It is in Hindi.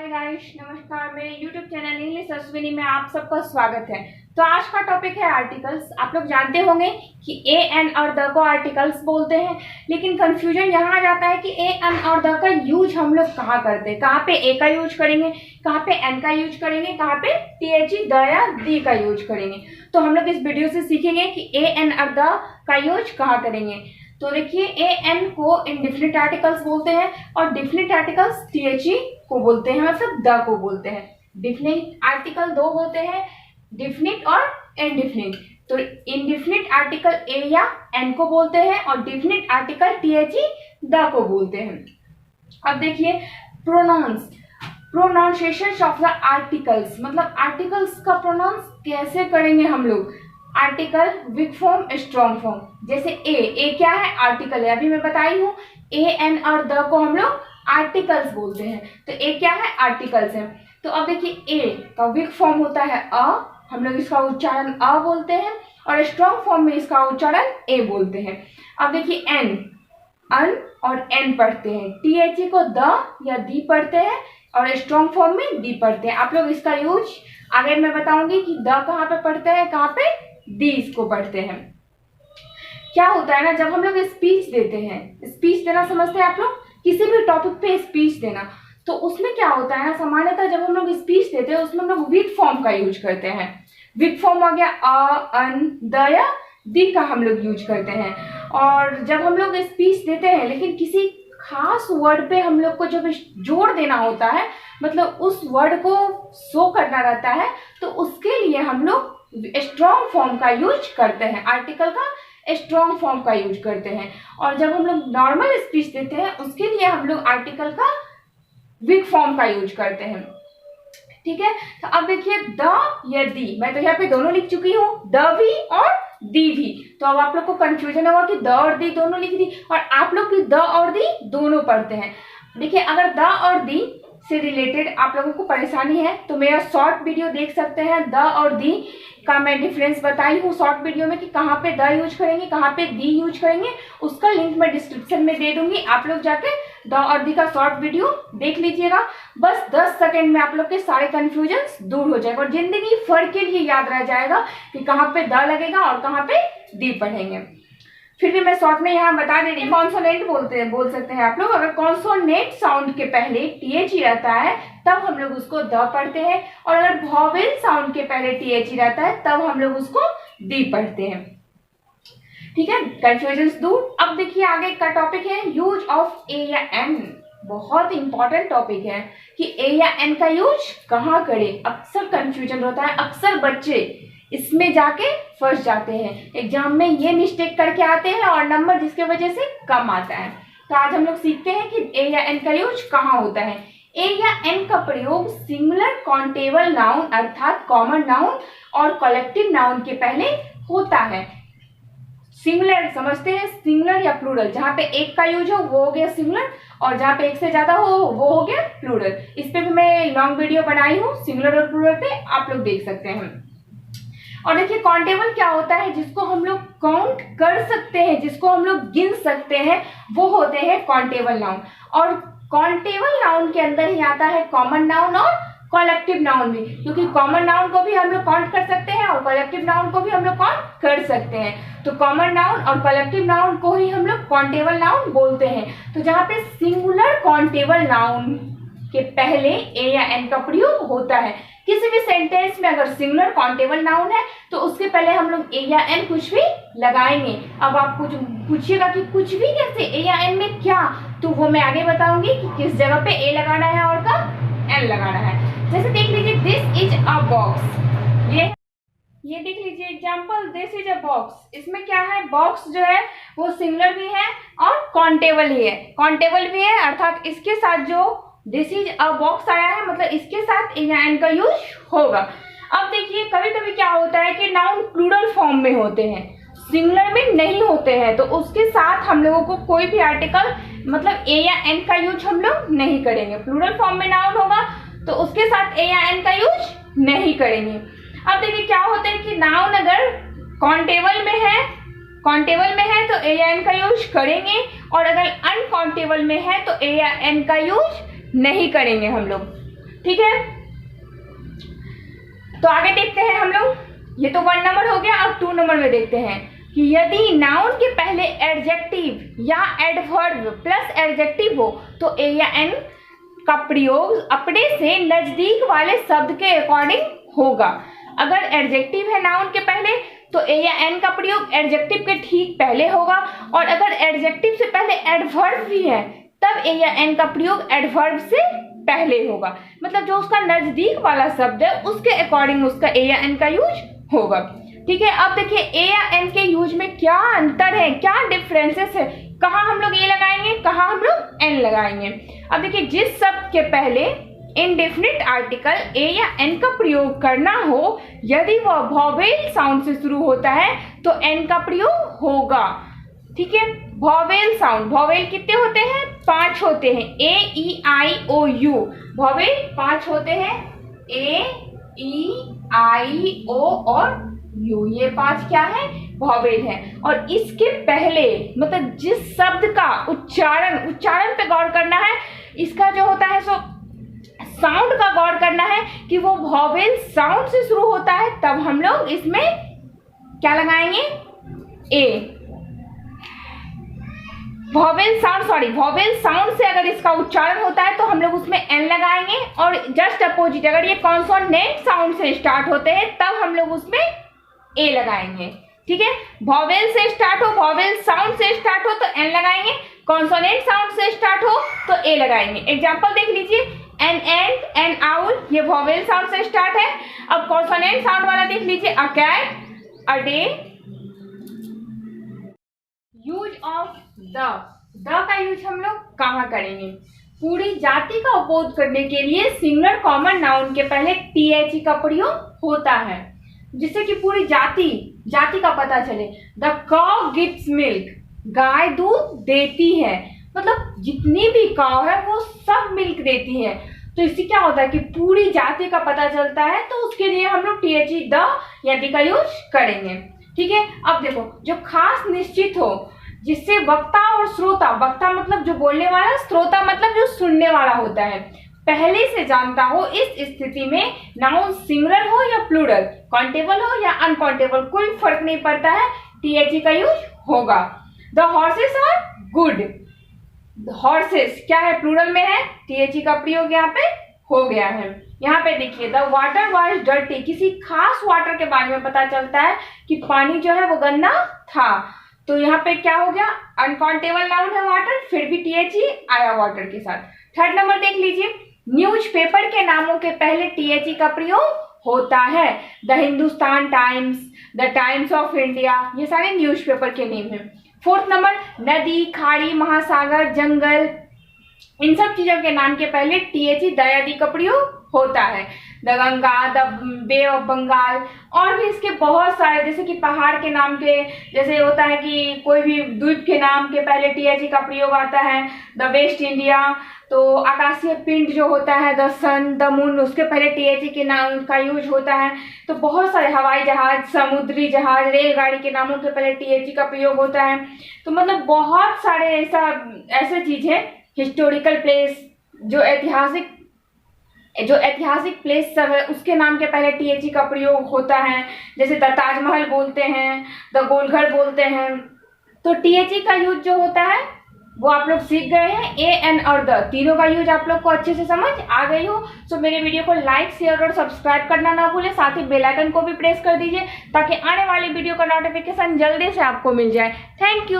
हाय गाइस, नमस्कार। मेरे यूट्यूब चैनल इंग्लिश अश्विनी में आप सबका स्वागत है। तो आज का टॉपिक है आर्टिकल्स। आप लोग जानते होंगे कि ए एन और द को आर्टिकल्स बोलते हैं, लेकिन कंफ्यूजन यहाँ आ जाता है कि ए एन और द का यूज हम लोग कहाँ करते हैं, कहाँ पे ए का यूज करेंगे, कहाँ पे एन का यूज करेंगे, कहाँ पे टी द या दी का यूज करेंगे। तो हम लोग इस वीडियो से सीखेंगे कि ए एन और द का यूज कहाँ करेंगे। तो देखिए, ए एन को इनडिफिनिट आर्टिकल्स बोलते हैं और डिफिनिट आर्टिकल्स टी को बोलते हैं, मतलब द को बोलते हैं। डिफिनिट आर्टिकल दो होते हैं, डिफिनिट और इनडिफिनिट। तो इनडिफिनिट आर्टिकल ए या एन को बोलते हैं और डिफिनिट आर्टिकल टी द को बोलते हैं। अब देखिए, pronounce, pronunciation of the articles, मतलब आर्टिकल्स का प्रोनाउंस कैसे करेंगे हम लोग। Article weak form, strong form. जैसे ए क्या है, आर्टिकल है, अभी मैं बताई हूँ। ए एन और द को हम लोग आर्टिकल्स बोलते हैं, तो ए क्या है, आर्टिकल्स है। तो अब देखिए, ए का वीक फॉर्म होता है अ, हम लोग इसका उच्चारण अ बोलते हैं, और स्ट्रॉन्ग फॉर्म में इसका उच्चारण ए बोलते हैं। अब देखिए, एन, अन और एन पढ़ते हैं, टी को द या दी पढ़ते हैं और स्ट्रॉन्ग फॉर्म में दी पढ़ते हैं। आप लोग इसका यूज आगे मैं बताऊंगी कि द कहाँ पे पढ़ते हैं, कहाँ पे दी इसको पढ़ते हैं। क्या होता है ना, जब हम लोग स्पीच देते हैं, स्पीच देना समझते हैं आप लोग, किसी भी टॉपिक पे स्पीच देना, तो उसमें क्या होता है ना, सामान्यतः जब हम लोग स्पीच देते हैं उसमें हम लोग वीक फॉर्म का यूज करते हैं। वीक फॉर्म हो गया अ, अन, द या दी का हम लोग यूज करते हैं। और जब हम लोग स्पीच देते हैं, लेकिन किसी खास वर्ड पे हम लोग को जब जोर देना होता है, मतलब उस वर्ड को शो करना रहता है, तो उसके लिए हम लोग स्ट्रॉन्ग फॉर्म का यूज करते हैं, आर्टिकल का स्ट्रॉन्ग फॉर्म का यूज करते हैं। और जब हम लोग नॉर्मल स्पीच देते हैं, उसके लिए हम लोग आर्टिकल का वीक फॉर्म का यूज करते हैं। ठीक है, तो अब देखिए, द या दी, मैं तो यहाँ पे दोनों लिख चुकी हूँ, द भी और दी भी। तो अब आप लोग को कंफ्यूजन होगा कि द और दी दोनों लिख दी, और आप लोग भी द और दी दोनों पढ़ते हैं। देखिए, अगर द और दी से रिलेटेड आप लोगों को परेशानी है तो मेरा शॉर्ट वीडियो देख सकते हैं। द और दी का मैं डिफरेंस बताई हूँ शॉर्ट वीडियो में कि कहाँ पे द यूज करेंगे, कहाँ पे दी यूज करेंगे। उसका लिंक मैं डिस्क्रिप्शन में दे दूंगी, आप लोग जाके द और दी का शॉर्ट वीडियो देख लीजिएगा। बस 10 सेकंड में आप लोग के सारे कंफ्यूजन दूर हो जाएगा और जिंदगी भर के लिए याद रह जाएगा कि कहाँ पे द लगेगा और कहाँ पे दी पढ़ेंगे। फिर भी मैं शॉर्ट में यहाँ बता दे रही हूँ, कॉन्सोनेंट बोल सकते हैं आप लोग। अगर कॉन्सोनेंट साउंड के पहले टी रहता है तब हम लोग उसको द पढ़ते हैं, और अगर वॉवेल साउंड के पहले टी रहता है तब हम लोग उसको दी पढ़ते हैं। ठीक है, कंफ्यूजन दूर। अब देखिए, आगे का टॉपिक है यूज ऑफ ए या एन। बहुत इंपॉर्टेंट टॉपिक है कि ए या एन का यूज कहाँ करें। अक्सर कंफ्यूजन होता है, अक्सर बच्चे इसमें जाके फंस जाते हैं, एग्जाम में ये मिस्टेक करके आते हैं और नंबर जिसके वजह से कम आता है। तो आज हम लोग सीखते हैं कि ए या एन का यूज कहाँ होता है। ए या एन का प्रयोग सिंगुलर काउंटेबल नाउन अर्थात कॉमन नाउन और कलेक्टिव नाउन के पहले होता है। सिंगुलर समझते हैं, सिंगुलर या प्लूरल, जहाँ पे एक का यूज हो वो हो गया सिंगुलर, और जहाँ पे एक से ज्यादा हो वो हो गया प्लूरल। इस पे भी मैं लॉन्ग वीडियो बनाई हूँ सिंगुलर और प्लूरल पे, आप लोग देख सकते हैं। और देखिए, काउंटेबल क्या होता है, जिसको हम लोग काउंट कर सकते हैं, जिसको हम लोग गिन सकते हैं, वो होते हैं काउंटेबल नाउन। और काउंटेबल नाउन के अंदर ही आता है कॉमन नाउन और कलेक्टिव नाउन भी, क्योंकि कॉमन नाउन को भी हम लोग काउंट कर सकते हैं और कलेक्टिव नाउन को भी हम लोग काउंट कर सकते हैं। तो कॉमन नाउन और कलेक्टिव नाउन को ही हम लोग काउंटेबल नाउन बोलते हैं। तो जहाँ पे सिंगुलर काउंटेबल नाउन के पहले ए या एन का प्रयोग होता है, किसी भी सेंटेंस में अगर सिंगुलर काउंटेबल नाउन है तो उसके पहले हम लोग ए या एन कुछ भी लगाएंगे। अब आप कुछ पूछिएगा कि कुछ भी कैसे, ए या एन में क्या, तो वो मैं आगे बताऊंगी कि किस जगह पे ए लगाना है और कब एन लगाना है। जैसे देख लीजिए, दिस इज अ बॉक्स, ये देख लीजिए example, this is a box. इसमें क्या है, बॉक्स जो है वो सिंगुलर भी है और काउंटेबल ही है, काउंटेबल भी है, अर्थात इसके साथ जो दिस इज अ बॉक्स आया है, मतलब इसके साथ ए या एन का यूज होगा। अब देखिए, कभी कभी क्या होता है कि नाउन प्लूरल फॉर्म में होते हैं, सिंगुलर में नहीं होते हैं, तो उसके साथ हम लोगों को कोई भी आर्टिकल मतलब ए या एन का यूज हम लोग नहीं करेंगे। प्लूरल फॉर्म में नाउन होगा तो उसके साथ ए या एन का यूज नहीं करेंगे। अब देखिए, क्या होता है कि नाउन अगर काउंटेबल में है तो ए या एन का यूज करेंगे, और अगर अनकाउंटेबल में है तो ए या एन का यूज नहीं करेंगे हम लोग। ठीक है, तो आगे देखते हैं हम लोग। ये तो 1 नंबर हो गया। अब 2 नंबर में देखते हैं कि यदि नाउन के पहले एडजेक्टिव या एडवर्ब प्लस एडजेक्टिव हो तो ए या एन का प्रयोग अपने से नजदीक वाले शब्द के अकॉर्डिंग होगा। अगर एडजेक्टिव है नाउन के पहले तो ए या एन का प्रयोग एडजेक्टिव के ठीक पहले होगा, और अगर एडजेक्टिव से पहले एडवर्ब भी है तब ए या एन का प्रयोग एडवर्ब से पहले होगा। मतलब जो उसका नजदीक वाला शब्द है उसके अकॉर्डिंग उसका ए या एन का यूज होगा। ठीक है, अब देखिए ए या एन के यूज में क्या अंतर है, क्या डिफरेंसेस है, कहाँ हम लोग ए लगाएंगे, कहाँ हम लोग एन लगाएंगे। अब देखिए, जिस शब्द के पहले इंडेफिनिट आर्टिकल ए या एन का प्रयोग करना हो, यदि वह वॉवेल साउंड से शुरू होता है तो एन का प्रयोग होगा। ठीक है, वॉवेल साउंड, वॉवेल कितने होते हैं? 5 होते हैं। ए ई आई ओ यू, वॉवेल 5 होते हैं। ए ई आई ओ और यू, ये 5 क्या है? वॉवेल है। और इसके पहले मतलब जिस शब्द का उच्चारण पे गौर करना है, इसका जो होता है सो साउंड का गौर करना है कि वो वॉवेल साउंड से शुरू होता है, तब हम लोग इसमें क्या लगाएंगे? ए। वॉवेल साउंड से अगर इसका उच्चारण होता है तो हम लोग उसमें एन लगाएंगे, और जस्ट अपोजिट अगर ये कॉन्सोनेंट साउंड से स्टार्ट होते हैं तब हम लोग उसमें ए लगाएंगे। ठीक है, वॉवेल से स्टार्ट हो, वॉवेल साउंड से स्टार्ट हो तो एन लगाएंगे, कॉन्सोनेंट साउंड से स्टार्ट हो तो ए लगाएंगे। एग्जाम्पल देख लीजिए, एन एंड, एन आउल, ये वॉवेल साउंड से स्टार्ट है। अब कॉन्सोनेंट साउंड वाला देख लीजिए, a cat, a day. Use of the का यूज हम लोग कहाँ करेंगे? पूरी जाति का उपबोध करने के लिए सिंगुलर कॉमन नाउन के पहले टीएचई का प्रयोग होता है, जिससे कि पूरी जाति का पता चले। द काउ गिव्स मिल्क, गाय दूध देती है, मतलब जितनी भी काउ है वो सब मिल्क देती है। तो इससे क्या होता है कि पूरी जाति का पता चलता है, तो उसके लिए हम लोग टीएचई द या दी का यूज करेंगे। ठीक है, अब देखो, जो खास निश्चित हो जिससे वक्ता और श्रोता, वक्ता मतलब जो बोलने वाला, श्रोता मतलब जो सुनने वाला होता है, पहले से जानता हो, इस स्थिति में नाउन सिंगुलर हो या प्लूरल, काउंटेबल हो या अनकाउंटेबल, कोई फर्क नहीं पड़ता है, टीएचई का यूज होगा। The horses are good, horses क्या है? प्लूरल में है, टीएचई का प्रयोग यहाँ पे हो गया है। यहाँ पे देखिए, द वाटर वाज डर्टी, किसी खास वाटर के बारे में पता चलता है कि पानी जो है वो गंदा था, तो यहाँ पे क्या हो गया? अनकाउंटेबल नाउन है वाटर, फिर भी टीएचई आया वाटर के साथ। 3rd नंबर देख लीजिए, न्यूज़पेपर के नामों के पहले टीएचई का प्रयोग होता है। The Hindustan times, the times of India, ये सारे न्यूज़पेपर के नेम हैं। 4th नंबर, नदी, खाड़ी, महासागर, जंगल, इन सब चीजों के नाम के पहले टीएचई दयादी का प्रयोग होता है। The Ganga, the bay of Bengal, और भी इसके बहुत सारे, जैसे कि पहाड़ के नाम के, जैसे होता है कि कोई भी द्वीप के नाम के पहले टीएचई का प्रयोग आता है। द वेस्ट इंडिया, तो आकाशीय पिंड जो होता है, द सन, द मून, उसके पहले टीएचई के नाम का यूज होता है। तो बहुत सारे हवाई जहाज, समुद्री जहाज, रेलगाड़ी के नामों के पहले टीएचई का प्रयोग होता है। तो मतलब बहुत सारे ऐसे चीज है, हिस्टोरिकल प्लेस, जो ऐतिहासिक प्लेस सब है, उसके नाम के पहले टीएचई का प्रयोग होता है। जैसे द ताजमहल बोलते हैं, द गोलघर बोलते हैं। तो टीएचई का यूज जो होता है वो आप लोग सीख गए हैं। ए, एन और द तीनों का यूज आप लोग को अच्छे से समझ आ गई हो। सो मेरे वीडियो को लाइक, शेयर और सब्सक्राइब करना ना भूलें। साथ ही बेल आइकन को भी प्रेस कर दीजिए ताकि आने वाली वीडियो का नोटिफिकेशन जल्दी से आपको मिल जाए। Thank you.